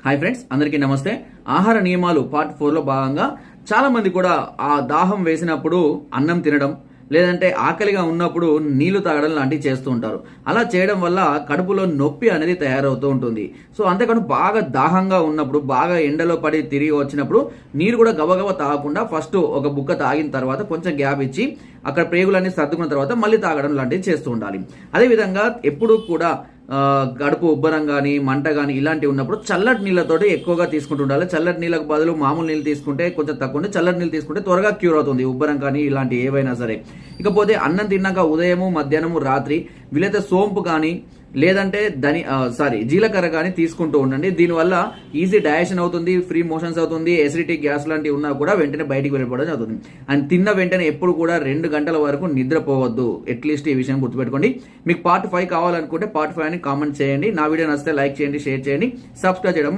Hi friends, అందరికీ నమస్తే. ఆహార నియమాలు పార్ట్ 4లో భాగంగా చాలా మంది కూడా ఆ దాహం వేసినప్పుడు అన్నం తినడం, లేదంటే ఆకలిగా ఉన్నప్పుడు నీళ్లు తాగడం లాంటివి చేస్తూ ఉంటారు. అలా చేయడం వల్ల కడుపులో నొప్పి అనేది తయారవుతూ ఉంటుంది. సో అంతేకాదు బాగా దాహంగా ఉన్నప్పుడు, బాగా ఎండలో పడి తిరిగి వచ్చినప్పుడు నీరు కూడా గబగబా తాగకుండా ఫస్ట్ ఒక బుక్క తాగిన తర్వాత కొంచెం గ్యాప్ ఇచ్చి అక్కడ ప్రేగులన్నీ సర్దుకున్న తర్వాత మళ్ళీ తాగడం లాంటివి చేస్తూ ఉండాలి. అదేవిధంగా ఎప్పుడు కూడా కడుపు ఉబ్బరం కానీ మంట కానీ ఇలాంటివి ఉన్నప్పుడు చల్లటి నీళ్ళతోటి ఎక్కువగా తీసుకుంటూ ఉండాలి. చల్లటి నీళ్ళకు బదులు మామూలు నీళ్ళు తీసుకుంటే కొంచెం తక్కువ ఉంటే చల్లటి నీళ్ళు తీసుకుంటే త్వరగా క్యూర్ అవుతుంది ఉబ్బరం కానీ ఇలాంటి ఏవైనా సరే. ఇకపోతే అన్నం తిన్నాక ఉదయము మధ్యాహ్నము రాత్రి వీలైతే సోంపు కానీ లేదంటే జీలకర్ర కానీ తీసుకుంటూ ఉండండి. దీనివల్ల ఈజీ డైజెషన్ అవుతుంది, ఫ్రీ మోషన్స్ అవుతుంది, ఎసిడిటీ గ్యాస్ లాంటివి ఉన్నా కూడా వెంటనే బయటికి వెళ్ళిపోవడం అవుతుంది. అండ్ తిన్న వెంటనే ఎప్పుడు కూడా 2 గంటల వరకు నిద్రపోవద్దు. అట్లీస్ట్ ఈ విషయం గుర్తుపెట్టుకోండి. మీకు పార్ట్ 5 కావాలనుకుంటే పార్ట్ 5 అని కామెంట్ చేయండి. నా వీడియో నచ్చితే లైక్ చేయండి, షేర్ చేయండి, సబ్స్క్రైబ్ చేయడం